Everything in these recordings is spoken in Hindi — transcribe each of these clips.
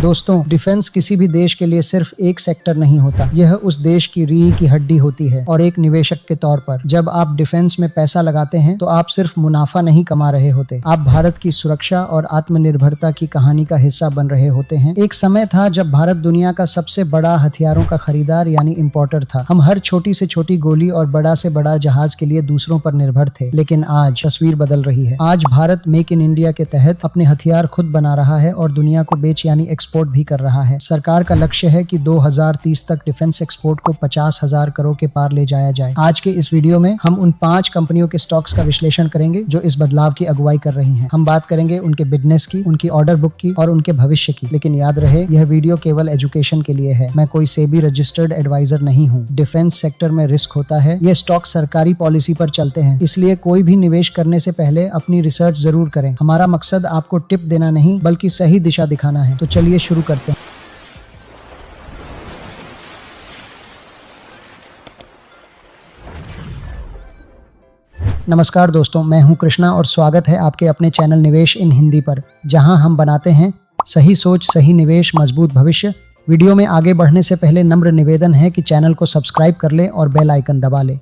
दोस्तों, डिफेंस किसी भी देश के लिए सिर्फ एक सेक्टर नहीं होता, यह उस देश की रीढ़ की हड्डी होती है। और एक निवेशक के तौर पर जब आप डिफेंस में पैसा लगाते हैं तो आप सिर्फ मुनाफा नहीं कमा रहे होते, आप भारत की सुरक्षा और आत्मनिर्भरता की कहानी का हिस्सा बन रहे होते हैं। एक समय था जब भारत दुनिया का सबसे बड़ा हथियारों का खरीदार यानी इंपोर्टर था। हम हर छोटी से छोटी गोली और बड़ा से बड़ा जहाज के लिए दूसरों पर निर्भर थे, लेकिन आज तस्वीर बदल रही है। आज भारत मेक इन इंडिया के तहत अपने हथियार खुद बना रहा है और दुनिया को बेच यानी एक्सपोर्ट भी कर रहा है। सरकार का लक्ष्य है कि 2030 तक डिफेंस एक्सपोर्ट को 50,000 करोड़ के पार ले जाया जाए। आज के इस वीडियो में हम उन 5 कंपनियों के स्टॉक्स का विश्लेषण करेंगे जो इस बदलाव की अगुवाई कर रही हैं। हम बात करेंगे उनके बिजनेस की, उनकी ऑर्डर बुक की और उनके भविष्य की। लेकिन याद रहे, यह वीडियो केवल एजुकेशन के लिए है। मैं कोई सेबी रजिस्टर्ड एडवाइजर नहीं हूँ। डिफेंस सेक्टर में रिस्क होता है, ये स्टॉक सरकारी पॉलिसी पर चलते हैं, इसलिए कोई भी निवेश करने से पहले अपनी रिसर्च जरूर करें। हमारा मकसद आपको टिप देना नहीं बल्कि सही दिशा दिखाना है। तो चलिए शुरू करते हैं। नमस्कार दोस्तों, मैं हूं कृष्णा और स्वागत है आपके अपने चैनल निवेश इन हिंदी पर, जहां हम बनाते हैं सही सोच, सही निवेश, मजबूत भविष्य। वीडियो में आगे बढ़ने से पहले नम्र निवेदन है कि चैनल को सब्सक्राइब कर लें और बेल आइकन दबा लें।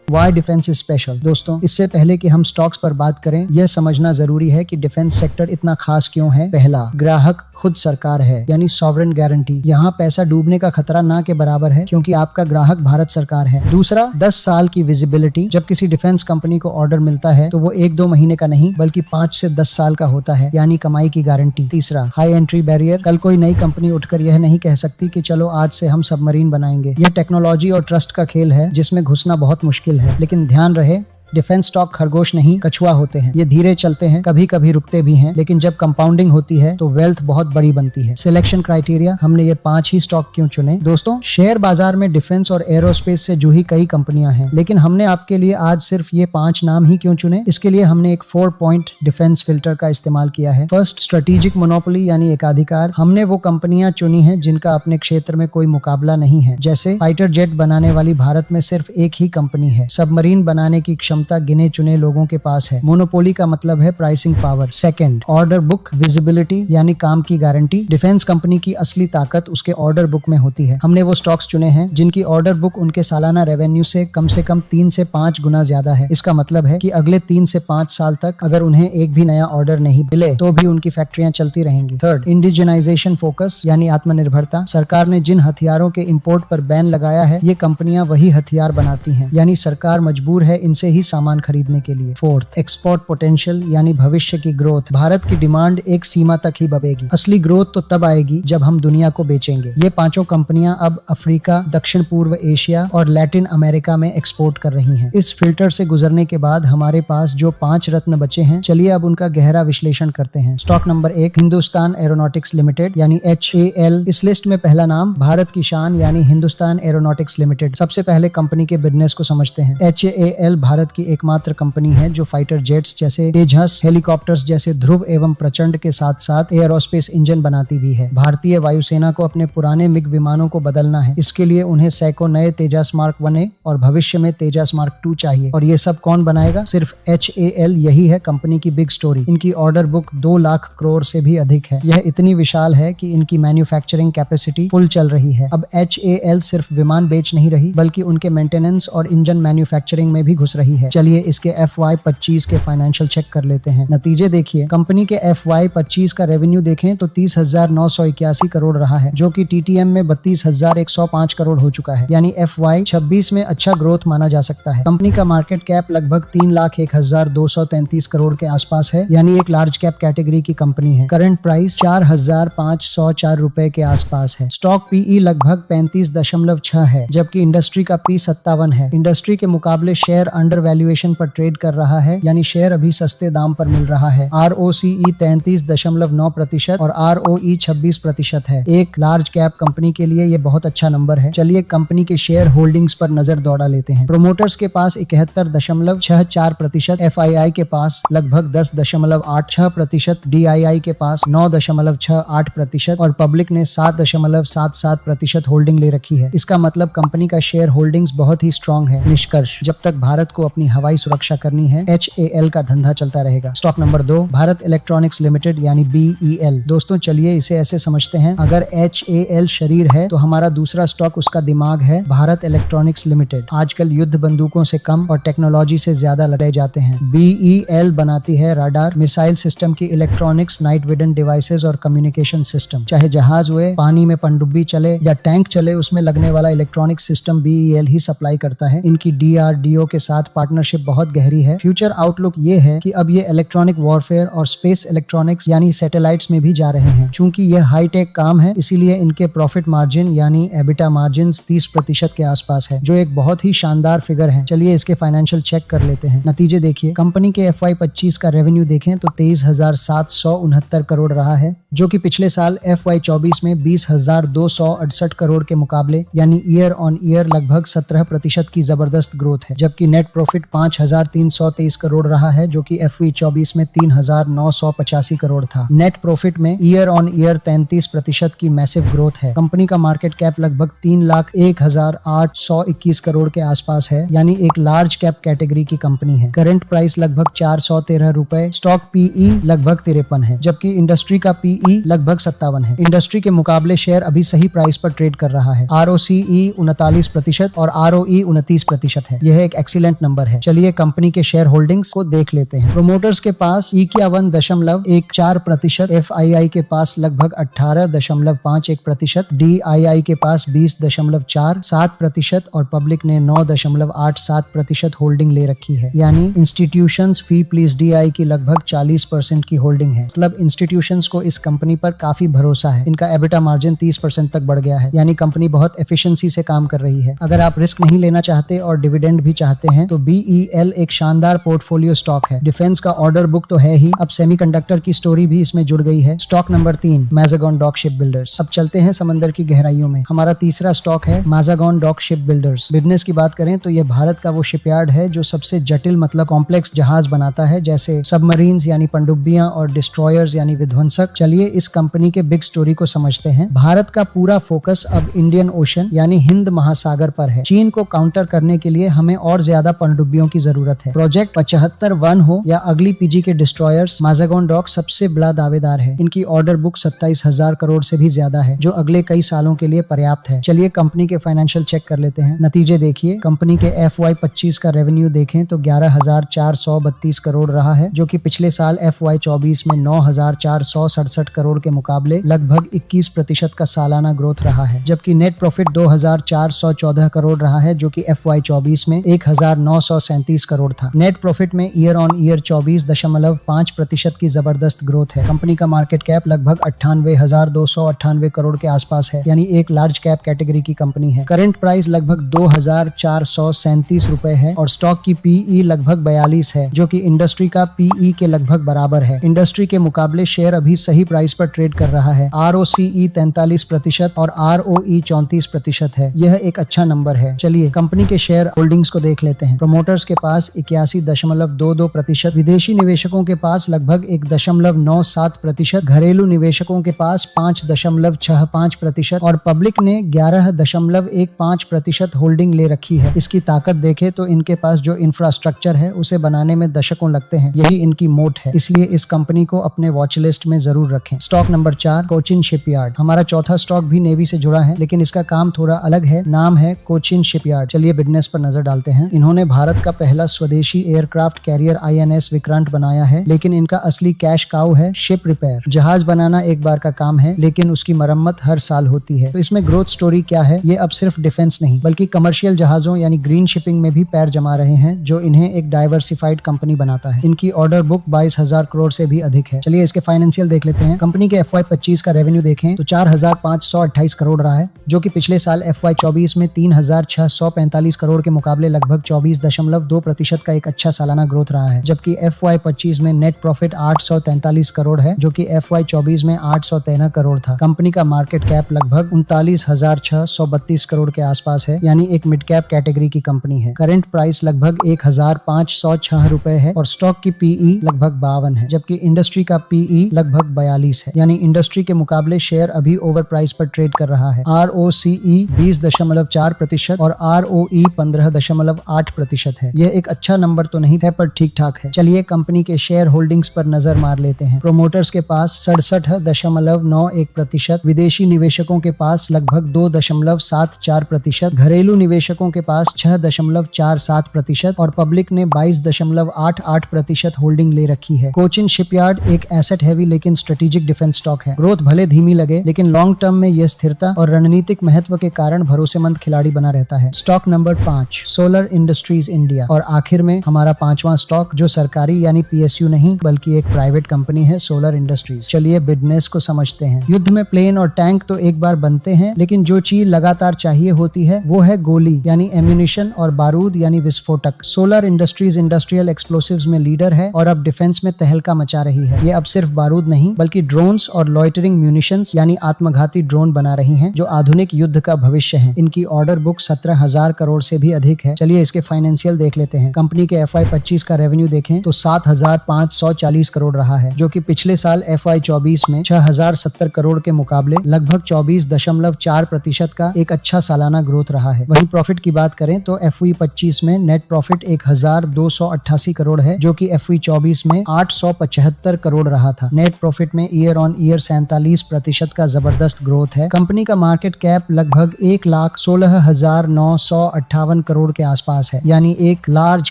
Why defence is special? दोस्तों, इससे पहले कि हम स्टॉक्स पर बात करें, यह समझना जरूरी है कि डिफेंस सेक्टर इतना खास क्यों है। पहला, ग्राहक खुद सरकार है, यानी सॉवरेन गारंटी। यहाँ पैसा डूबने का खतरा ना के बराबर है, क्योंकि आपका ग्राहक भारत सरकार है। दूसरा, 10 साल की विजिबिलिटी। जब किसी डिफेंस कंपनी को ऑर्डर मिलता है तो वो 1-2 महीने का नहीं बल्कि 5 से 10 साल का होता है, यानी कमाई की गारंटी। तीसरा, हाई एंट्री बैरियर। कल कोई नई कंपनी उठकर यह नहीं कह सकती कि चलो आज से हम सबमरीन बनाएंगे। यह टेक्नोलॉजी और ट्रस्ट का खेल है जिसमें घुसना बहुत मुश्किल है। लेकिन ध्यान रहे, डिफेंस स्टॉक खरगोश नहीं, कछुआ होते हैं। ये धीरे चलते हैं, कभी कभी रुकते भी हैं, लेकिन जब कंपाउंडिंग होती है तो वेल्थ बहुत बड़ी बनती है। सिलेक्शन क्राइटेरिया, हमने ये 5 ही स्टॉक क्यों चुने? दोस्तों, शेयर बाजार में डिफेंस और एरोस्पेस से जुड़ी कई कंपनियां हैं, लेकिन हमने आपके लिए आज सिर्फ ये 5 नाम ही क्यों चुने? इसके लिए हमने एक 4 पॉइंट डिफेंस फिल्टर का इस्तेमाल किया है। फर्स्ट, स्ट्रेटेजिक मोनोपोली यानी एकाधिकार। हमने वो कंपनियां चुनी है जिनका अपने क्षेत्र में कोई मुकाबला नहीं है। जैसे फाइटर जेट बनाने वाली भारत में सिर्फ एक ही कंपनी है। सबमरीन बनाने की क्षमता गिने चुने लोगों के पास है। मोनोपोली का मतलब है pricing power. Second, order book visibility यानी काम की गारंटी। डिफेंस कंपनी की असली ताकत उसके ऑर्डर बुक में होती है। हमने वो स्टॉक्स चुने हैं जिनकी ऑर्डर बुक उनके सालाना रेवेन्यू से कम 3 से 5 गुना ज्यादा है। इसका मतलब है कि अगले 3 से 5 साल तक अगर उन्हें एक भी नया ऑर्डर नहीं मिले तो भी उनकी फैक्ट्रियां चलती रहेंगी। थर्ड, इंडिजिनाइजेशन फोकस यानी आत्मनिर्भरता। सरकार ने जिन हथियारों के इंपोर्ट पर बैन लगाया है, ये कंपनियां वही हथियार बनाती हैं, यानी सरकार मजबूर है इनसे ही सामान खरीदने के लिए। फोर्थ, एक्सपोर्ट पोटेंशियल यानी भविष्य की ग्रोथ। भारत की डिमांड एक सीमा तक ही बढ़ेगी, असली ग्रोथ तो तब आएगी जब हम दुनिया को बेचेंगे। ये 5 कंपनियां अब अफ्रीका, दक्षिण पूर्व एशिया और लैटिन अमेरिका में एक्सपोर्ट कर रही हैं। इस फिल्टर से गुजरने के बाद हमारे पास जो 5 रत्न बचे हैं, चलिए अब उनका गहरा विश्लेषण करते हैं। Stock number 1, Hindustan aeronautics limited यानी HAL। इस लिस्ट में पहला नाम भारत की शान यानी हिंदुस्तान एरोनॉटिक्स लिमिटेड। सबसे पहले कंपनी के बिजनेस को समझते हैं। HAL भारत की एकमात्र कंपनी है जो फाइटर जेट्स जैसे तेजस, हेलीकॉप्टर्स जैसे ध्रुव एवं प्रचंड के साथ साथ एयरोस्पेस इंजन बनाती भी है। भारतीय वायुसेना को अपने पुराने मिग विमानों को बदलना है, इसके लिए उन्हें सैकड़ों नए तेजस मार्क 1 और भविष्य में तेजस मार्क 2 चाहिए। और ये सब कौन बनाएगा? सिर्फ HAL। यही है कंपनी की बिग स्टोरी। इनकी ऑर्डर बुक 2 लाख करोड़ से भी अधिक है। यह इतनी विशाल है कि इनकी मैन्युफैक्चरिंग कैपेसिटी फुल चल रही है। अब HAL सिर्फ विमान बेच नहीं रही बल्कि उनके मेंटेनेंस और इंजन मैन्युफैक्चरिंग में भी घुस रही है। चलिए इसके FY25 के फाइनेंशियल चेक कर लेते हैं। नतीजे देखिए, कंपनी के FY25 का रेवेन्यू देखें तो 30,981 करोड़ रहा है, जो कि TTM में 32,105 करोड़ हो चुका है, यानी FY26 में अच्छा ग्रोथ माना जा सकता है। कंपनी का मार्केट कैप लगभग 3,01,233 करोड़ के आसपास है, यानी एक लार्ज कैप कैटेगरी की कंपनी है। करंट प्राइस 4,504 रुपए के आसपास है। स्टॉक PE लगभग 35.6 है, जबकि इंडस्ट्री का P 57 है। इंडस्ट्री के मुकाबले शेयर अंडर वैल्यूएशन पर ट्रेड कर रहा है, यानी शेयर अभी सस्ते दाम पर मिल रहा है। ROCE 33.9% और ROE 26% है। एक लार्ज कैप कंपनी के लिए ये बहुत अच्छा नंबर है। चलिए कंपनी के शेयर होल्डिंग्स पर नजर दौड़ा लेते हैं। प्रोमोटर्स के पास 71.64%, FII के पास लगभग 10.86%, DII के पास 9.68% और पब्लिक ने 7.77% होल्डिंग ले रखी है। इसका मतलब कंपनी का शेयर होल्डिंग्स बहुत ही स्ट्रांग है। निष्कर्ष, जब तक भारत को अपनी अपनी हवाई सुरक्षा करनी है, HAL का धंधा चलता रहेगा। Stock number 2, Bharat electronics limited यानी BEL। दोस्तों चलिए इसे ऐसे समझते हैं, अगर HAL शरीर है तो हमारा दूसरा स्टॉक उसका दिमाग है, भारत इलेक्ट्रॉनिक्स लिमिटेड। आजकल युद्ध बंदूकों से कम और टेक्नोलॉजी से ज्यादा लड़ाए जाते हैं। BEL बनाती है राडार, मिसाइल सिस्टम की इलेक्ट्रॉनिक्स, नाइट विजन डिवाइसेस और कम्युनिकेशन सिस्टम। चाहे जहाज हुए, पानी में पनडुब्बी चले या टैंक चले, उसमें लगने वाला इलेक्ट्रॉनिक सिस्टम BEL ही सप्लाई करता है। इनकी DRDO के साथ पार्टनरशिप बहुत गहरी है। फ्यूचर आउटलुक ये है कि अब ये इलेक्ट्रॉनिक वॉरफेयर और स्पेस इलेक्ट्रॉनिक्स यानी सैटेलाइट्स में भी जा रहे हैं। चूंकि ये हाईटेक काम है, इसीलिए इनके प्रॉफिट मार्जिन यानी एबिटा मार्जिन 30% के आसपास है, जो एक बहुत ही शानदार फिगर है। चलिए इसके फाइनेंशियल चेक कर लेते हैं। नतीजे देखिए, कंपनी के FY 25 का रेवेन्यू देखें तो 23,769 करोड़ रहा है, जो कि पिछले साल FY 24 में 20,268 करोड़ के मुकाबले यानी ईयर ऑन ईयर लगभग 17% की जबरदस्त ग्रोथ है। जबकि नेट प्रॉफिट 5,323 करोड़ रहा है, जो कि FY 24 में 3,985 करोड़ था। नेट प्रॉफिट में ईयर ऑन ईयर 33% की मैसिव ग्रोथ है। कंपनी का मार्केट कैप लगभग 3,01,821 करोड़ के आसपास है, यानी एक लार्ज कैप कैटेगरी की कंपनी है। करंट प्राइस लगभग 413 रुपए, स्टॉक PE लगभग 53 है, जबकि इंडस्ट्री का PE लगभग 57 है। इंडस्ट्री के मुकाबले शेयर अभी सही प्राइस पर ट्रेड कर रहा है। ROCE 39% और ROE 29% है। यह एक एक्सीलेंट नंबर है। चलिए कंपनी के शेयर होल्डिंग्स को देख लेते हैं। प्रोमोटर्स के पास 51.14%, FII के पास लगभग 18.51%, DII के पास 20.47% और पब्लिक ने 9.87% होल्डिंग ले रखी है। यानी इंस्टीट्यूशंस फी प्लीज DI की लगभग 40% की होल्डिंग है। मतलब इंस्टीट्यूशंस को इस कंपनी पर काफी भरोसा है। इनका एबिटा मार्जिन 30% तक बढ़ गया है, यानी कंपनी बहुत एफिशिएंसी से काम कर रही है। अगर आप रिस्क नहीं लेना चाहते और डिविडेंड भी चाहते हैं तो BEL एक शानदार पोर्टफोलियो स्टॉक है। डिफेंस का ऑर्डर बुक तो है ही, अब सेमीकंडक्टर की स्टोरी भी इसमें जुड़ गई है। Stock number 3, Mazagon Dock Ship Builders. अब चलते हैं समंदर की गहराइयों में। हमारा तीसरा स्टॉक है मैज़ागॉन डॉक शिप बिल्डर्स। बिजनेस की बात करें तो यह भारत का वो शिपयार्ड है जो सबसे जटिल मतलब कॉम्प्लेक्स जहाज बनाता है, जैसे सबमरीन्स यानी पनडुब्बियां और डिस्ट्रॉयर्स यानी विध्वंसक। चलिए इस कंपनी के बिग स्टोरी को समझते हैं। भारत का पूरा फोकस अब इंडियन ओशन यानी हिंद महासागर पर है। चीन को काउंटर करने के लिए हमें और ज्यादा पनडुब्बियों की जरूरत है। प्रोजेक्ट 75-1 हो या अगली PG के डिस्ट्रॉयर्स, मैज़ागॉन डॉक सबसे बड़ा दावेदार है। इनकी ऑर्डर बुक 27,000 करोड़ से भी ज्यादा है, जो अगले कई सालों के लिए पर्याप्त है। चलिए कंपनी के फाइनेंशियल चेक कर लेते हैं। नतीजे देखिए, कंपनी के FY 25 का रेवेन्यू देखें तो 11,432 करोड़ रहा है, जो कि पिछले साल FY 24 में 9,467 करोड़ के मुकाबले लगभग 21% का सालाना ग्रोथ रहा है। जबकि नेट प्रॉफिट 2,414 करोड़ रहा है, जो कि FY 24 में 1,937 करोड़ था। नेट प्रॉफिट में ईयर ऑन ईयर 24.5% की जबरदस्त ग्रोथ है। कंपनी का मार्केट कैप लगभग 98,298 करोड़ के आसपास है, यानी एक लार्ज कैप कैटेगरी की कंपनी है। करंट प्राइस लगभग 2,437 रुपए है और स्टॉक की PE लगभग 42 है, जो कि इंडस्ट्री का PE के लगभग बराबर है। इंडस्ट्री के मुकाबले शेयर अभी सही प्राइस पर ट्रेड कर रहा है। ROCE 43% और ROE 34% है। यह एक अच्छा नंबर है। चलिए कंपनी के शेयर होल्डिंग्स को देख लेते हैं। प्रोमोटर्स के पास 81.22%, विदेशी निवेशकों के पास लगभग 1.97%, घरेलू निवेशकों के पास 5.65% और पब्लिक ने 11.15% होल्डिंग ले रखी है। इसकी ताकत देखे तो इनके पास जो इंफ्रास्ट्रक्चर है उसे बनाने में दशकों लगते हैं। यही इनकी मोट है, इसलिए इस कंपनी को अपने वॉच लिस्ट में जरूर रखें। Stock number 4, Cochin shipyard. हमारा चौथा स्टॉक भी नेवी से जुड़ा है, लेकिन इसका काम थोड़ा अलग है। नाम है कोचिन शिपयार्ड। चलिए बिजनेस पर नजर डालते हैं। इन्होंने भारत का पहला स्वदेशी एयरक्राफ्ट कैरियर INS विक्रांत बनाया है, लेकिन इनका असली कैश काउ है शिप रिपेयर। जहाज बनाना एक बार का काम है, लेकिन उसकी मरम्मत हर साल होती है। तो इसमें ग्रोथ स्टोरी क्या है? ये अब सिर्फ डिफेंस नहीं बल्कि कमर्शियल जहाजों यानी ग्रीन शिपिंग में भी पैर जमा रहे हैं, जो इन्हें एक डाइवर्सिफाइड कंपनी बनाता है। इनकी ऑर्डर बुक 22,000 करोड़ से भी अधिक है। चलिए इसके फाइनेंशियल देख लेते हैं। कंपनी के FY 25 का रेवेन्यू देखें तो 4,528 करोड़ रहा है, जो कि पिछले साल FY 24 में 3,645 करोड़ के मुकाबले लगभग 24.2% का एक अच्छा सालाना ग्रोथ रहा है। जबकि FY 25 में नेट प्रॉफिट 843 करोड़ है, जो कि FY 24 में 813 करोड़ था। कंपनी का मार्केट कैप लगभग 39,632 करोड़ के आसपास है, यानी एक मिड कैप कैटेगरी की कंपनी है। करंट प्राइस लगभग 1,506 रुपए है और स्टॉक की PE लगभग 52 है, जबकि इंडस्ट्री का PE लगभग 42 है, यानी इंडस्ट्री के मुकाबले शेयर अभी ओवर प्राइस पर ट्रेड कर रहा है। ROCE 20.4% और ROE 15.8% प्रतिशत है। यह एक अच्छा नंबर तो नहीं है पर ठीक ठाक है। चलिए कंपनी के शेयर होल्डिंग्स पर नजर मार लेते हैं। प्रोमोटर्स के पास 67.91%, विदेशी निवेशकों के पास लगभग 2.74%, घरेलू निवेशकों के पास 6.47% और पब्लिक ने 22.88% होल्डिंग ले रखी है। कोचिन शिपयार्ड एक एसेट हैवी लेकिन स्ट्रेटेजिक डिफेंस स्टॉक है। ग्रोथ भले धीमी लगे लेकिन लॉन्ग टर्म में यह स्थिरता और रणनीतिक महत्व के कारण भरोसेमंद खिलाड़ी बना रहता है। Stock number 5, solar industries India. और आखिर में हमारा 5वां स्टॉक जो सरकारी यानी PSU नहीं बल्कि एक प्राइवेट कंपनी है, सोलर इंडस्ट्रीज। चलिए बिजनेस को समझते हैं। युद्ध में प्लेन और टैंक तो एक बार बनते हैं लेकिन जो चीज लगातार चाहिए होती है वो है गोली यानी एम्यूनिशन और बारूद यानी विस्फोटक। सोलर इंडस्ट्रीज इंडस्ट्रियल एक्सप्लोसिव्स में लीडर है और अब डिफेंस में तहलका मचा रही है। ये अब सिर्फ बारूद नहीं बल्कि ड्रोन्स और लॉइटरिंग म्यूनिशंस यानी आत्मघाती ड्रोन बना रही हैं जो आधुनिक युद्ध का भविष्य है। इनकी ऑर्डर बुक 17,000 करोड़ से भी अधिक है। चलिए इसके फाइनेंशियल देख लेते हैं। कंपनी के FY25 का रेवेन्यू देखें तो 7,540 करोड़ रहा है जो कि पिछले साल FY24 में 6,070 करोड़ के मुकाबले लगभग 24.4% का एक अच्छा सालाना ग्रोथ रहा है। वहीं प्रॉफिट की बात करें तो FY25 में नेट प्रॉफिट 1,288 करोड़ है जो कि FY24 में 875 करोड़ रहा था। नेट प्रॉफिट में ईयर ऑन ईयर 47% का जबरदस्त ग्रोथ है। कंपनी का मार्केट कैप लगभग 1,16,958 करोड़ के आसपास है यानी एक लार्ज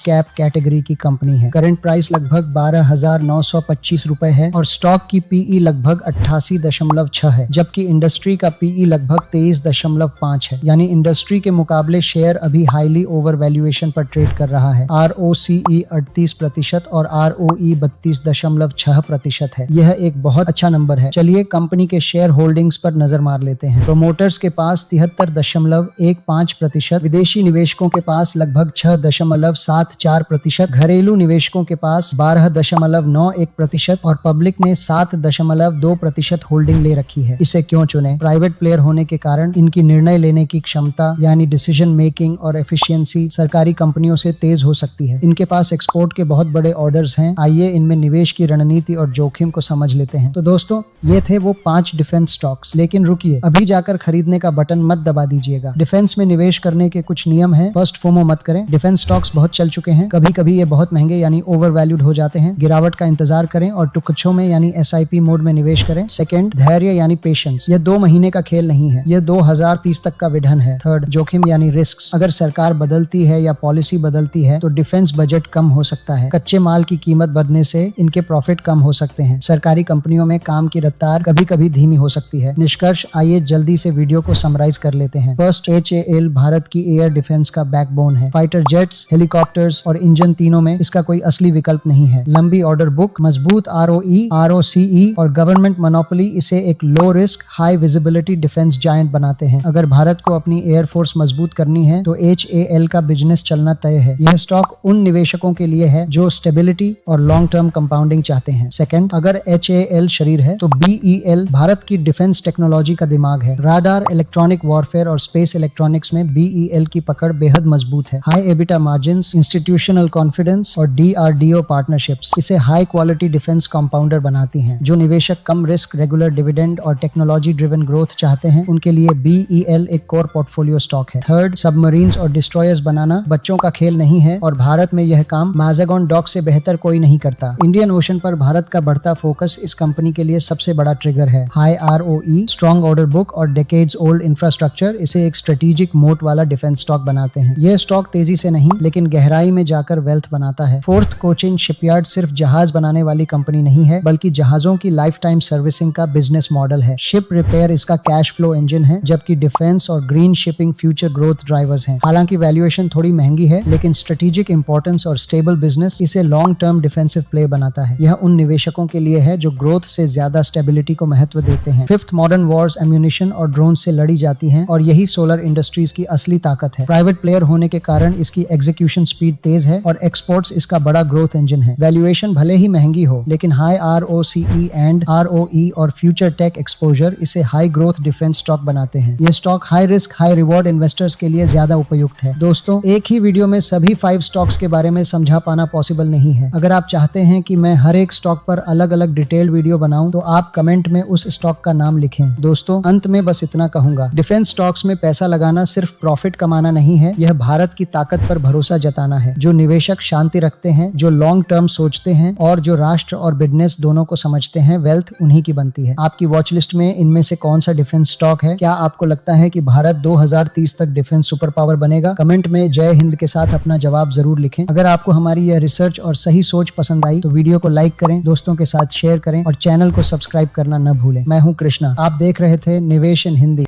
कैप कैटेगरी की कंपनी है। करंट प्राइस लगभग 12,925 रुपए है और स्टॉक की PE लगभग 88.6 है जबकि इंडस्ट्री का PE लगभग 23.5 है यानी इंडस्ट्री के मुकाबले शेयर अभी हाईली ओवर वैल्यूएशन पर ट्रेड कर रहा है। ROCE 38% और ROE 32.6% है। यह एक बहुत अच्छा नंबर है। चलिए कंपनी के शेयर होल्डिंग्स पर नजर मार लेते हैं। प्रोमोटर्स के पास 73.15%, विदेशी निवेशकों के पास लगभग 6.74%, घरेलू निवेशकों के पास 12.91% और पब्लिक ने 7.2% होल्डिंग ले रखी है। इसे क्यों चुने? प्राइवेट प्लेयर होने के कारण इनकी निर्णय लेने की क्षमता यानी डिसीजन मेकिंग और एफिशिएंसी सरकारी कंपनियों से तेज हो सकती है। इनके पास एक्सपोर्ट के बहुत बड़े ऑर्डर्स हैं। आइए इनमें निवेश की रणनीति और जोखिम को समझ लेते हैं। तो दोस्तों ये थे वो 5 डिफेंस स्टॉक्स। लेकिन रुकिए, अभी जाकर खरीदने का बटन मत दबा दीजिएगा। डिफेंस में निवेश करने के कुछ नियम हैं। फर्स्ट, फोमो मत करें। डिफेंस स्टॉक्स बहुत चल चुके हैं, कभी कभी ये बहुत महंगे यानी ओवर वैल्यूड हो जाते हैं। गिरावट का इंतजार करें और टुकड़ों में यानी SIP मोड में निवेश करें। सेकंड, धैर्य यानी पेशेंस। ये 2 महीने का खेल नहीं है, ये 2030 तक का विजन है। थर्ड, जोखिम यानी रिस्क। अगर सरकार बदलती है या पॉलिसी बदलती है तो डिफेंस बजट कम हो सकता है। कच्चे माल की कीमत बढ़ने से इनके प्रॉफिट कम हो सकते हैं। सरकारी कंपनियों में काम की रफ्तार कभी कभी धीमी हो सकती है। निष्कर्ष, आइए जल्दी से वीडियो को समराइज कर लेते हैं। फर्स्ट, HAL भारत की एयर डिफेंस का बैकबोन है। फाइटर जेट्स, हेलीकॉप्टर्स और इंजन तीनों में इसका कोई असली विकल्प नहीं है। लंबी ऑर्डर बुक, मजबूत ROE, ROCE और गवर्नमेंट मोनोपोली इसे एक low risk high visibility defence giant बनाते हैं। अगर भारत को अपनी एयरफोर्स मजबूत करनी है तो HAL का बिजनेस चलना तय है। यह स्टॉक उन निवेशकों के लिए है जो स्टेबिलिटी और लॉन्ग टर्म कंपाउंडिंग चाहते हैं। सेकंड, अगर HAL शरीर है तो BEL भारत की डिफेंस टेक्नोलॉजी का दिमाग है। राडार, इलेक्ट्रॉनिक वॉरफेयर और स्पेस इलेक्ट्रॉनिक्स में BEL की पकड़ बेहद मजबूत है। High EBITDA margins, institutional confidence और DRDO पार्टनरशिप्स इसे हाई क्वालिटी डिफेंस कंपाउंडर बनाती हैं। जो निवेशक कम रिस्क, रेगुलर डिविडेंड और टेक्नोलॉजी ड्रिवन ग्रोथ चाहते हैं उनके लिए BEL एक कोर पोर्टफोलियो स्टॉक है। थर्ड, सबमरीन्स और डिस्ट्रॉयर्स बनाना बच्चों का खेल नहीं है और भारत में यह काम मैज़ेगॉन डॉक से बेहतर कोई नहीं करता। इंडियन ओशन पर भारत का बढ़ता फोकस इस कंपनी के लिए सबसे बड़ा ट्रिगर है। High ROE, strong order book और डेकेड्स ओल्ड इंफ्रास्ट्रक्चर इसे एक स्ट्रेटेजिक मोट वाला डिफेंस स्टॉक बनाते हैं। यह स्टॉक तेजी से नहीं लेकिन गहराई में जाकर वेल्थ बनाता है। फोर्थ, कोचिन शिपयार्ड सिर्फ जहाज बनाने वाली कंपनी नहीं है बल्कि जहाजों की लाइफ टाइम सर्विसिंग का बिजनेस मॉडल है। शिप रिपेयर इसका कैश फ्लो इंजन है जबकि डिफेंस और green shipping future growth drivers हैं। हालांकि वैल्यूएशन थोड़ी महंगी है लेकिन स्ट्रेटेजिक इंपॉर्टेंस और स्टेबल बिजनेस इसे लॉन्ग टर्म डिफेंसिव प्ले बनाता है। यह उन निवेशकों के लिए है जो ग्रोथ से ज्यादा स्टेबिलिटी को महत्व देते हैं। फिफ्थ, मॉडर्न वॉर्स एम्यूनिशन और ड्रोन से लड़ी जाती हैं और यही सोलर इंडस्ट्रीज की असली ताकत है। प्राइवेट प्लेयर होने के कारण इसकी एग्जीक्यूशन स्पीड तेज है और एक्सपोर्ट्स इसका बड़ा ग्रोथ इंजन है। वैल्यूएशन भले ही महंगी हो लेकिन हाई ROCE एंड ROE और फ्यूचर टेक एक्सपोजर इसे हाई ग्रोथ डिफेंस स्टॉक बनाते हैं। ये stock high risk high reward investors के लिए ज्यादा उपयुक्त है। दोस्तों, एक ही वीडियो में सभी 5 स्टॉक्स के बारे में समझा पाना पॉसिबल नहीं है। अगर आप चाहते हैं कि मैं हर एक स्टॉक पर अलग अलग डिटेल्ड वीडियो बनाऊं तो आप कमेंट में उस स्टॉक का नाम लिखें। दोस्तों, अंत में बस इतना कहूंगा, डिफेंस स्टॉक्स में पैसा लगाना सिर्फ प्रॉफिट कमाना नहीं है, यह भारत की ताकत पर भरोसा जताना है। जो निवेशक शांति रखते हैं, जो लॉन्ग टर्म सोचते हैं और जो राष्ट्र और बिजनेस दोनों को समझते हैं, वेल्थ उन्हीं की बनती है। आपकी वॉच लिस्ट में इनमें से कौन सा डिफेंस स्टॉक है? क्या आपको लगता है कि भारत 2030 तक डिफेंस सुपर पावर बनेगा? कमेंट में जय हिंद के साथ अपना जवाब जरूर लिखें। अगर आपको हमारी यह रिसर्च और सही सोच पसंद आई तो वीडियो को लाइक करें, दोस्तों के साथ शेयर करें और चैनल को सब्सक्राइब करना न भूलें। मैं हूं कृष्णा, आप देख रहे थे निवेश इन हिंदी।